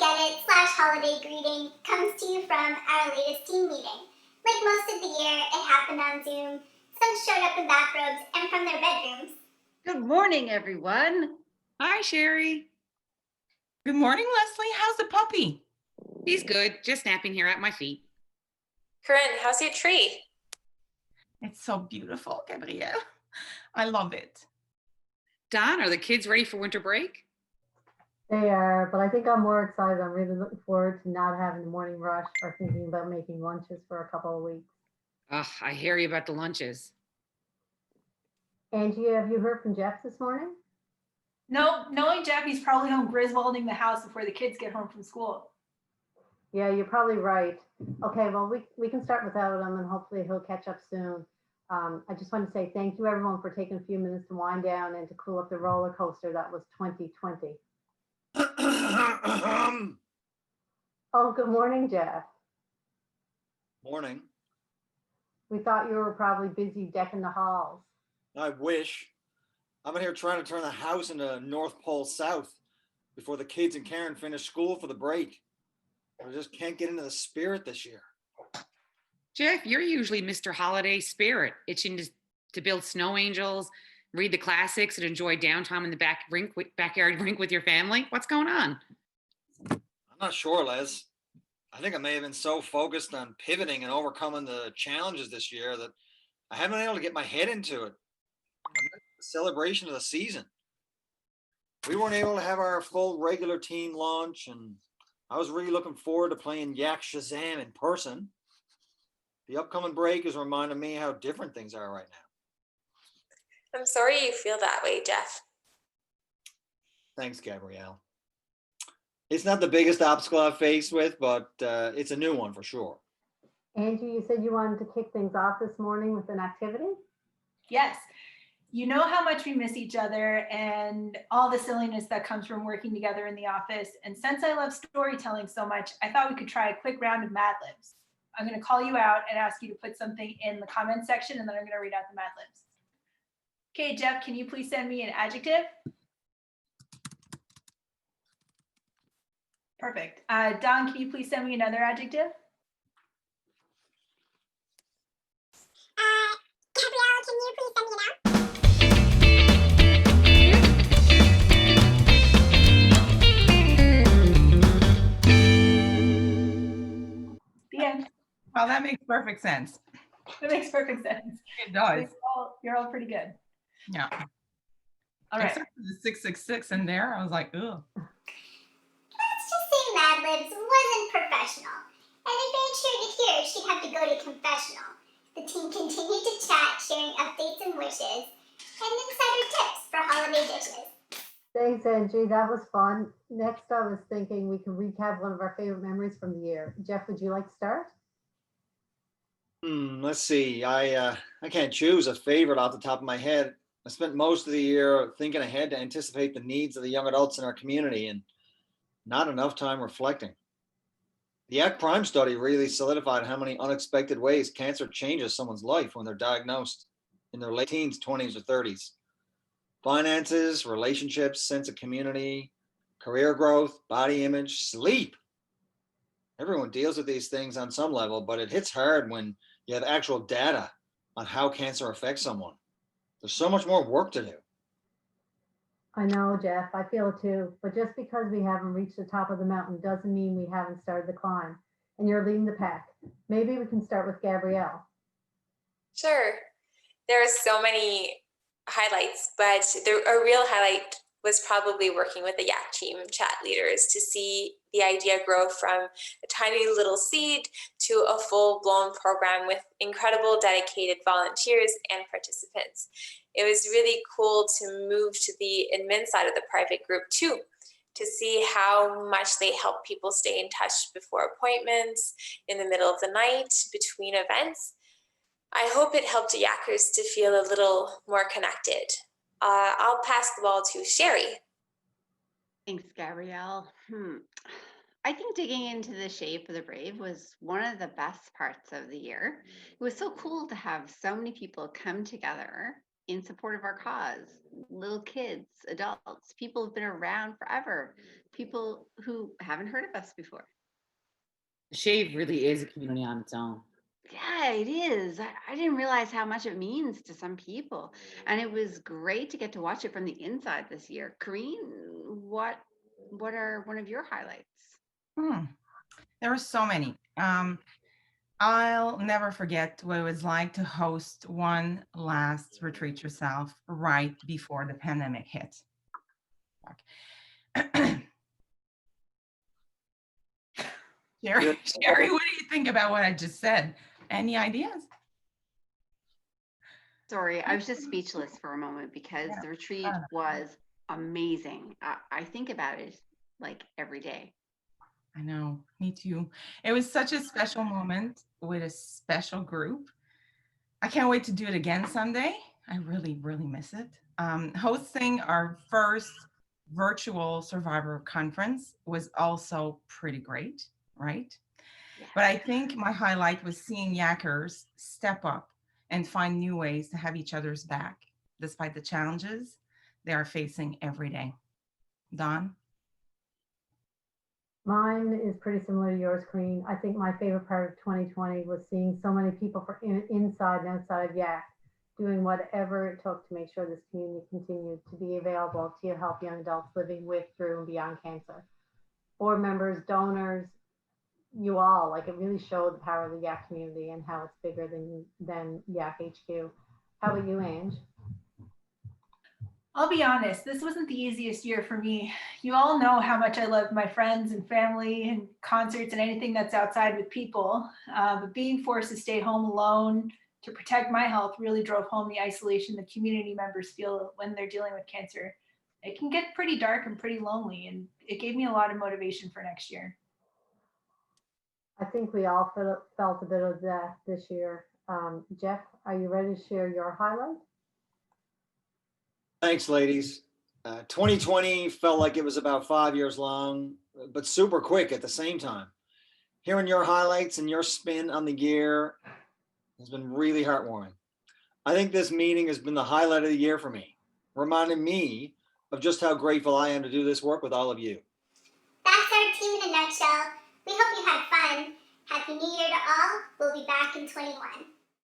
Get It slash holiday greeting comes to you from our latest team meeting. Like most of the year, it happened on Zoom. Some showed up in bathrobes and from their bedrooms. Good morning, everyone. Hi, Sherry. Good morning, Lesley. How's the puppy? He's good, just napping here at my feet. Karine, how's your tree? It's so beautiful, Gabrielle. I love it. Don, are the kids ready for winter break? They are, but I think I'm more excited. I'm really looking forward to not having the morning rush or thinking about making lunches for a couple of weeks. Ugh, I hear you about the lunches. Angie, have you heard from Geoff this morning? No, knowing Jeff, he's probably home Griswolding the house before the kids get home from school. Yeah, you're probably right. Okay, well, we can start without him and hopefully he'll catch up soon. I just want to say thank you, everyone, for taking a few minutes to wind down and to cool up the roller coaster that was 2020. Oh, good morning, Geoff. Morning. We thought you were probably busy decking the halls. I wish. I'm in here trying to turn the house into North Pole South before the kids and Karen finish school for the break. I just can't get into the spirit this year. Jeff, you're usually Mr. Holiday Spirit, itching to build snow angels, read the classics, and enjoy downtime in the backyard rink with your family. What's going on? I'm not sure, Les. I think I may have been so focused on pivoting and overcoming the challenges this year that I haven't been able to get my head into it. The celebration of the season. We weren't able to have our full regular team launch, and I was really looking forward to playing YACC Shazam in person. The upcoming break is reminding me how different things are right now. I'm sorry you feel that way, Jeff. Thanks, Gabrielle. It's not the biggest obstacle I've faced with, but it's a new one for sure. Angie, you said you wanted to kick things off this morning with an activity? Yes. You know how much we miss each other and all the silliness that comes from working together in the office. And since I love storytelling so much, I thought we could try a quick round of Mad Libs. I'm going to call you out and ask you to put something in the comment section, and then I'm going to read out the Mad Libs. Okay, Jeff, can you please send me an adjective? Perfect. Don, can you please send me another adjective? Gabrielle, can you please send me an The end. Well, that makes perfect sense. That makes perfect sense. It does. You're all pretty good. Yeah. All right. Except for the 666 in there, I was like, ugh. Let's just say Mad Libs wasn't professional. And if Angie were here, she'd have to go to confessional. The team continued to chat, sharing updates and wishes, and insider tips for holiday dishes. Thanks, Angie. That was fun. Next, I was thinking we could recap one of our favorite memories from the year. Jeff, would you like to start? Let's see. I can't choose a favorite off the top of my head. I spent most of the year thinking ahead to anticipate the needs of the young adults in our community and not enough time reflecting. The YACC Prime study really solidified how many unexpected ways cancer changes someone's life when they're diagnosed in their late teens, 20s, or 30s. Finances, relationships, sense of community, career growth, body image, sleep. Everyone deals with these things on some level, but it hits hard when you have actual data on how cancer affects someone. There's so much more work to do. I know, Jeff, I feel it too. But just because we haven't reached the top of the mountain doesn't mean we haven't started the climb. And you're leading the pack. Maybe we can start with Gabrielle. Sure. There are so many highlights, but a real highlight was probably working with the YACC team chat leaders to see the idea grow from a tiny little seed to a full-blown program with incredible dedicated volunteers and participants. It was really cool to move to the admin side of the private group too, to see how much they help people stay in touch before appointments, in the middle of the night, between events. I hope it helped YACCers to feel a little more connected. I'll pass the ball to Sherry. Thanks, Gabrielle. I think digging into the shape of the brave was one of the best parts of the year. It was so cool to have so many people come together in support of our cause. Little kids, adults, people who've been around forever, people who haven't heard of us before. Shave really is a community on its own. Yeah, it is. I didn't realize how much it means to some people. And it was great to get to watch it from the inside this year. Karine, what are one of your highlights? There were so many. I'll never forget what it was like to host one last retreat yourself right before the pandemic hit. Sherry, what do you think about what I just said? Any ideas? Sorry, I was just speechless for a moment because the retreat was amazing. I think about it like every day. I know, me too. It was such a special moment with a special group. I can't wait to do it again someday. I really, really miss it. Hosting our first virtual survivor conference was also pretty great, right? Yeah. But I think my highlight was seeing YACCers step up and find new ways to have each other's back, despite the challenges they are facing every day. Dawn? Mine is pretty similar to yours, Karine. I think my favorite part of 2020 was seeing so many people from inside and outside of YACC doing whatever it took to make sure this community continued to be available to help young adults living with, through, and beyond cancer. Board members, donors, you all, like, it really showed the power of the YACC community and how it's bigger than YACC HQ. How about you, Ange? I'll be honest, this wasn't the easiest year for me. You all know how much I love my friends and family and concerts and anything that's outside with people. But being forced to stay home alone to protect my health really drove home the isolation the community members feel when they're dealing with cancer. It can get pretty dark and pretty lonely, and it gave me a lot of motivation for next year. I think we all felt a bit of that this year. Geoff, are you ready to share your highlight? Thanks, ladies. 2020 felt like it was about 5 years long, but super quick at the same time. Hearing your highlights and your spin on the year has been really heartwarming. I think this meeting has been the highlight of the year for me, reminding me of just how grateful I am to do this work with all of you. That's our team in a nutshell. We hope you had fun. Happy New Year to all. We'll be back in 21.